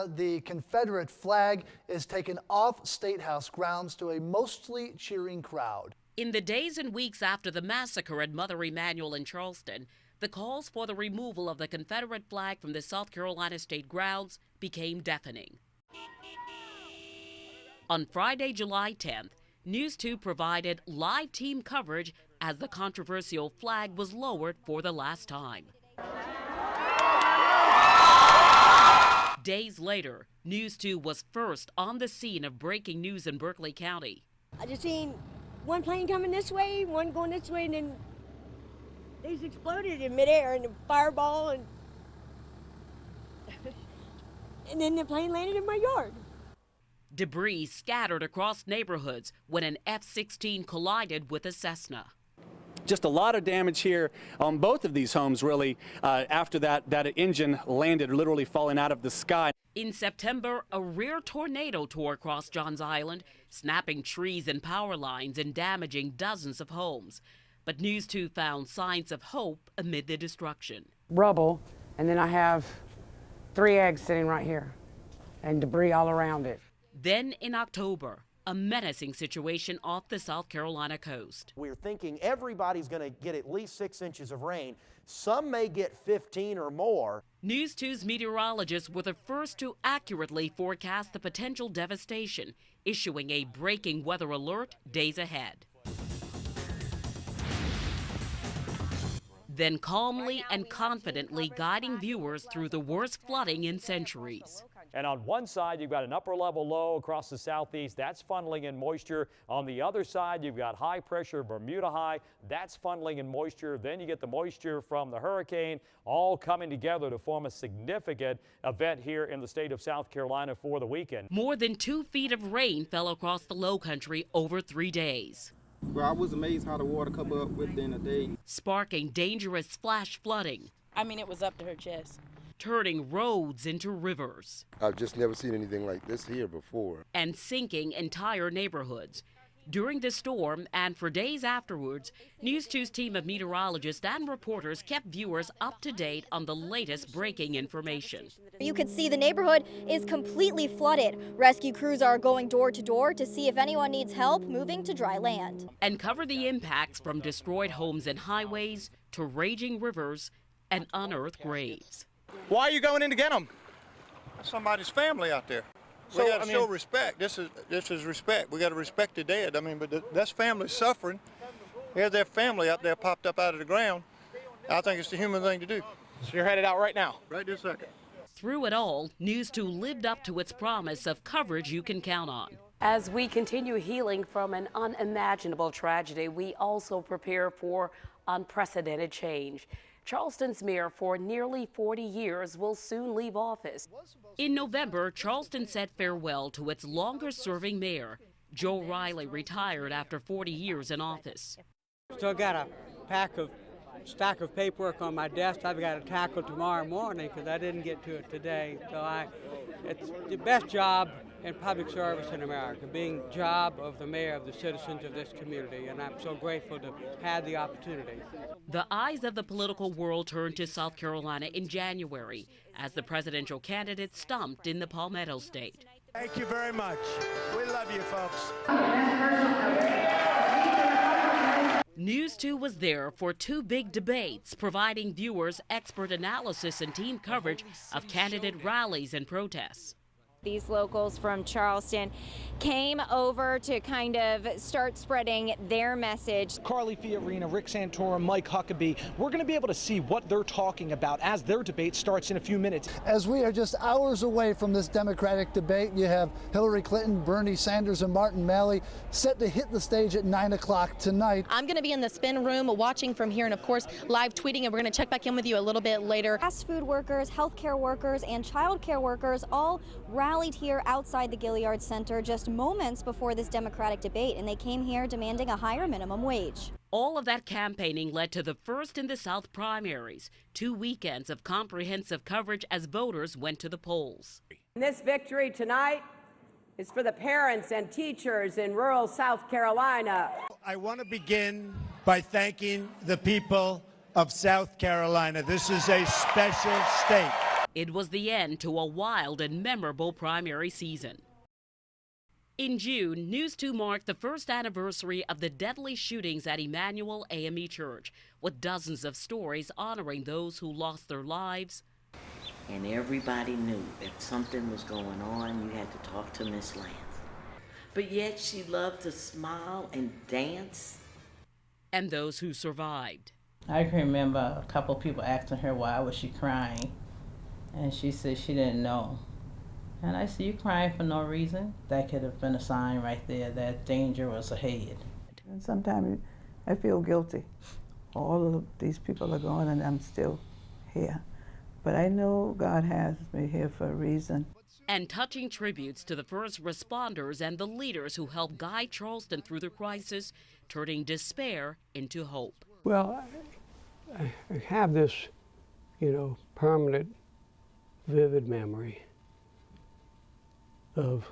The Confederate flag is taken off State House grounds to a mostly cheering crowd. In the days and weeks after the massacre at Mother Emanuel in Charleston, the calls for the removal of the Confederate flag from the South Carolina state grounds became deafening. On Friday, July 10th, News 2 provided live team coverage as the controversial flag was lowered for the last time. Days later, News 2 was first on the scene of breaking news in Berkeley County. I just seen one plane coming this way, one going this way, and then they just exploded in midair and a fireball, and then the plane landed in my yard. Debris scattered across neighborhoods when an F-16 collided with a Cessna. Just a lot of damage here on both of these homes, really, after that engine landed, literally falling out of the sky. In September, a rare tornado tore across Johns Island, snapping trees and power lines and damaging dozens of homes. But News 2 found signs of hope amid the destruction. Rubble, and then I have 3 eggs sitting right here and debris all around it. Then in October, a menacing situation off the South Carolina coast. We're thinking everybody's going to get at least 6 inches of rain. Some may get 15 or more. News 2's meteorologists were the first to accurately forecast the potential devastation, issuing a breaking weather alert days ahead. Then calmly and confidently guiding viewers through the worst flooding in centuries. And on one side, you've got an upper level low across the southeast. That's funneling in moisture. On the other side, you've got high pressure, Bermuda high. That's funneling in moisture. Then you get the moisture from the hurricane all coming together to form a significant event here in the state of South Carolina for the weekend. More than 2 feet of rain fell across the low country over 3 days. Well, I was amazed how the water come up within a day. Sparking dangerous flash flooding. I mean, it was up to her chest. Turning roads into rivers. I've just never seen anything like this here before. And sinking entire neighborhoods. During the storm and for days afterwards, News 2's team of meteorologists and reporters kept viewers up to date on the latest breaking information. You can see the neighborhood is completely flooded. Rescue crews are going door to door to see if anyone needs help moving to dry land. And cover the impacts from destroyed homes and highways to raging rivers and unearthed graves. Why are you going in to get them? Somebody's family out there. We got to show respect. This is respect. We got to respect the dead. I mean, but that's family suffering. Here's their family out there popped up out of the ground. I think it's the human thing to do. So you're headed out right now? Right this second. Through it all, News 2 lived up to its promise of coverage you can count on. As we continue healing from an unimaginable tragedy, we also prepare for unprecedented change. Charleston's mayor for nearly 40 years will soon leave office. In November, Charleston said farewell to its longest-serving mayor. Joe Riley retired after 40 years in office. Still got a stack of paperwork on my desk I've got to tackle tomorrow morning because I didn't get to it today. So it's the best job in public service in America, being job of the mayor of the citizens of this community, and I'm so grateful to have the opportunity. The eyes of the political world turned to South Carolina in January as the presidential candidate stumped in the Palmetto State. Thank you very much. We love you, folks. News 2 was there for 2 big debates, providing viewers expert analysis and team coverage of candidate rallies and protests. These locals from Charleston came over to kind of start spreading their message. Carly Fiorina, Rick Santorum, Mike Huckabee, we're going to be able to see what they're talking about as their debate starts in a few minutes. As we are just hours away from this Democratic debate, you have Hillary Clinton, Bernie Sanders, and Martin Malley set to hit the stage at 9 o'clock tonight. I'm going to be in the spin room watching from here and, of course, live tweeting, and we're going to check back in with you a little bit later. Fast food workers, healthcare workers, and childcare workers all rallied here outside the Gilliard Center just moments before this Democratic debate, and they came here demanding a higher minimum wage. All of that campaigning led to the first in the South primaries, 2 weekends of comprehensive coverage as voters went to the polls. This victory tonight is for the parents and teachers in rural South Carolina. I want to begin by thanking the people of South Carolina. This is a special state. It was the end to a wild and memorable primary season. In June, News 2 marked the first anniversary of the deadly shootings at Emmanuel AME Church, with dozens of stories honoring those who lost their lives. And everybody knew if something was going on, you had to talk to Miss Lance. But yet she loved to smile and dance. And those who survived. I can remember a couple people asking her why was she crying, and she said she didn't know. And I said, you crying for no reason? That could have been a sign right there that danger was ahead. And sometimes I feel guilty. All of these people are gone and I'm still here. But I know God has me here for a reason. And touching tributes to the first responders and the leaders who helped guide Charleston through the crisis, turning despair into hope. Well, I have this, permanent, vivid memory of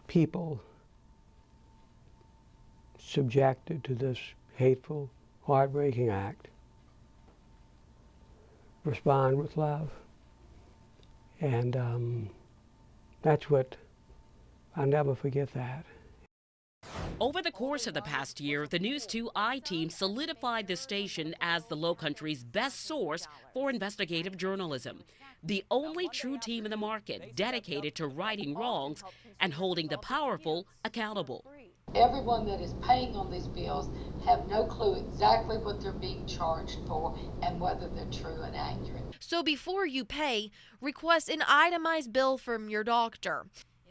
people subjected to this hateful, heartbreaking act respond with love. And that's what, I'll never forget that. Over the course of the past year, the News 2 I-Team solidified the station as the Lowcountry's best source for investigative journalism, the only true team in the market dedicated to righting wrongs and holding the powerful accountable. Everyone that is paying on these bills have no clue exactly what they're being charged for and whether they're true and accurate. So before you pay, request an itemized bill from your doctor.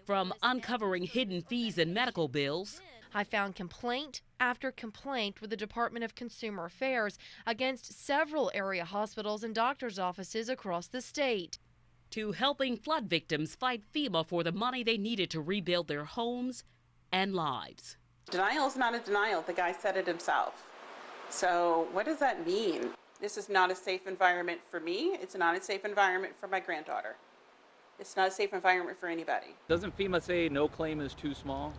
From uncovering hidden fees and medical bills, I found complaint after complaint with the Department of Consumer Affairs against several area hospitals and doctors' offices across the state, to helping flood victims fight FEMA for the money they needed to rebuild their homes and lives. Denial is not a denial. The guy said it himself. So what does that mean? This is not a safe environment for me. It's not a safe environment for my granddaughter. It's not a safe environment for anybody. Doesn't FEMA say no claim is too small?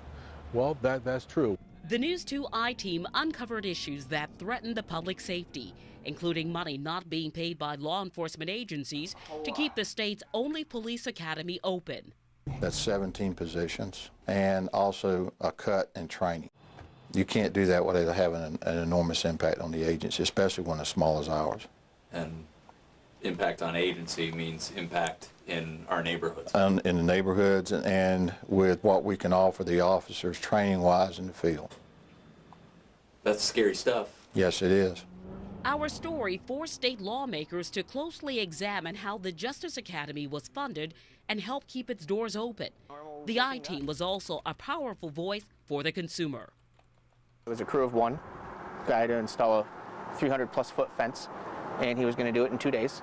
Well, that's true. The News 2 I-Team uncovered issues that threatened the public safety, including money not being paid by law enforcement agencies to keep the state's only police academy open. That's 17 positions and also a cut in training. You can't do that without having an enormous impact on the agency, especially one as small as ours. And impact on agency means impact in our neighborhoods. In the neighborhoods and with what we can offer the officers training-wise in the field. That's scary stuff. Yes, it is. Our story forced state lawmakers to closely examine how the Justice Academy was funded and help keep its doors open. The I-Team was also a powerful voice for the consumer. It was a crew of one guy to install a 300-plus foot fence, and he was going to do it in 2 days.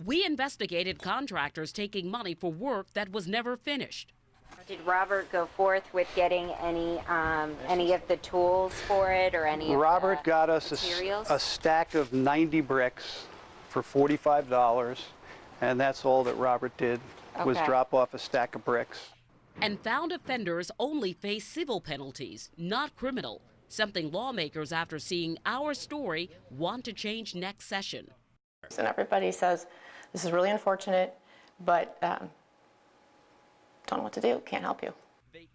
We investigated contractors taking money for work that was never finished. Did Robert go forth with getting any of the tools for it or any Robert of the got us materials? a stack of 90 bricks for $45, and that's all that Robert did was drop off a stack of bricks. And found offenders only face civil penalties, not criminal, something lawmakers, after seeing our story, want to change next session. And everybody says, this is really unfortunate, but don't know what to do, can't help you.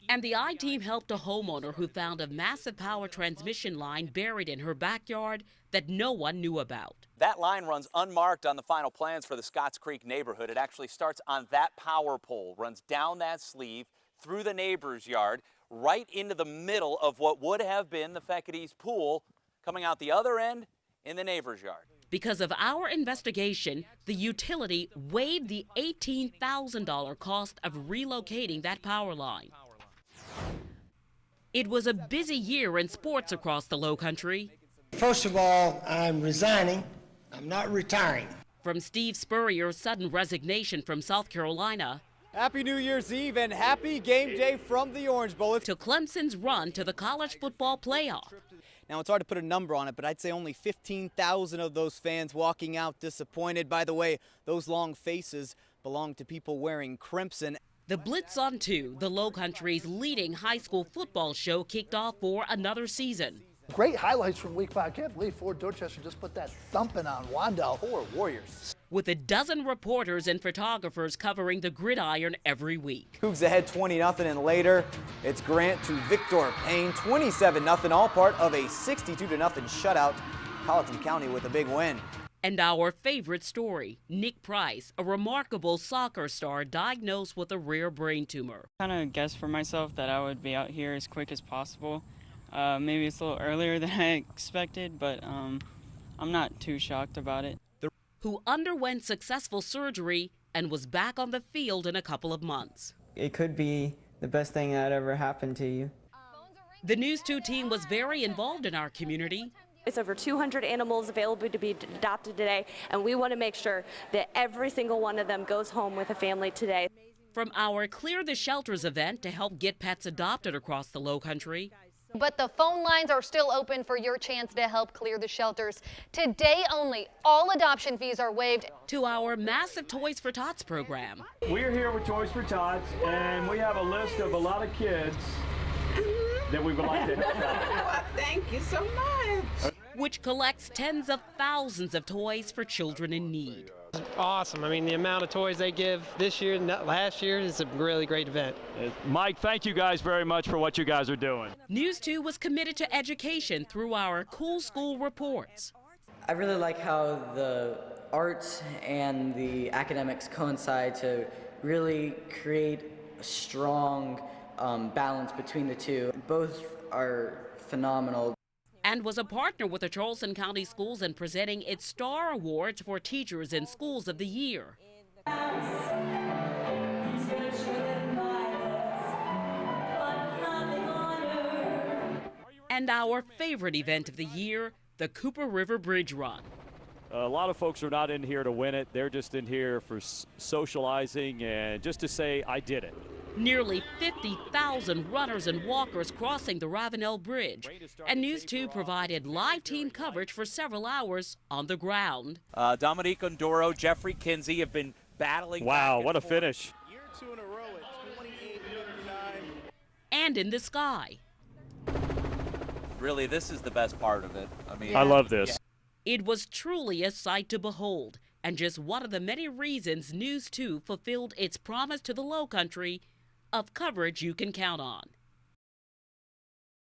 And the I-Team helped a homeowner who found a massive power transmission line buried in her backyard that no one knew about. That line runs unmarked on the final plans for the Scotts Creek neighborhood. It actually starts on that power pole, runs down that sleeve, through the neighbor's yard, right into the middle of what would have been the Feckety's pool, coming out the other end in the neighbor's yard. Because of our investigation, the utility waived the $18,000 cost of relocating that power line. It was a busy year in sports across the Lowcountry. First of all, I'm resigning. I'm not retiring. From Steve Spurrier's sudden resignation from South Carolina, Happy New Year's Eve and happy game day from the Orange Bowl. To Clemson's run to the college football playoff. Now, it's hard to put a number on it, but I'd say only 15,000 of those fans walking out disappointed. By the way, those long faces belong to people wearing crimson. The Blitz on 2, the Lowcountry's leading high school football show, kicked off for another season. Great highlights from Week 5. I can't believe Ford Dorchester just put that thumping on Wandell. Poor Warriors. With a dozen reporters and photographers covering the gridiron every week. Cougs ahead 20-0, and later it's Grant to Victor Payne, 27-0, all part of a 62-0 shutout. Colleton County with a big win. And our favorite story, Nick Price, a remarkable soccer star diagnosed with a rare brain tumor. I kind of guessed for myself that I would be out here as quick as possible. Maybe it's a little earlier than I expected, but I'm not too shocked about it. Who underwent successful surgery and was back on the field in a couple of months. It could be the best thing that ever happened to you. The News 2 team was very involved in our community. It's over 200 animals available to be adopted today, and we want to make sure that every single one of them goes home with a family today. From our Clear the Shelters event to help get pets adopted across the Lowcountry. But the phone lines are still open for your chance to help clear the shelters. Today only, all adoption fees are waived. To our massive Toys for Tots program. We're here with Toys for Tots, and we have a list of a lot of kids that we would like to help out. Well, thank you so much. Which collects tens of thousands of toys for children in need. Awesome. I mean, the amount of toys they give this year and last year is a really great event. Mike, thank you guys very much for what you guys are doing. News 2 was committed to education through our Cool School reports. I really like how the arts and the academics coincide to really create a strong balance between the two. Both are phenomenal. And was a partner with the Charleston County Schools in presenting its Star Awards for Teachers in Schools of the Year. And our favorite event of the year, the Cooper River Bridge Run. A lot of folks are not in here to win it. They're just in here for socializing and just to say, I did it. Nearly 50,000 runners and walkers crossing the Ravenel Bridge. And News 2 provided live team coverage for several hours on the ground. Dominique Ondoro, Jeffrey Kinsey have been battling. Wow, what a finish. Year 2 in a row at 28:59. And in the sky. Really, this is the best part of it. I mean, I love this. Yeah. It was truly a sight to behold, and just one of the many reasons News 2 fulfilled its promise to the Lowcountry of coverage you can count on.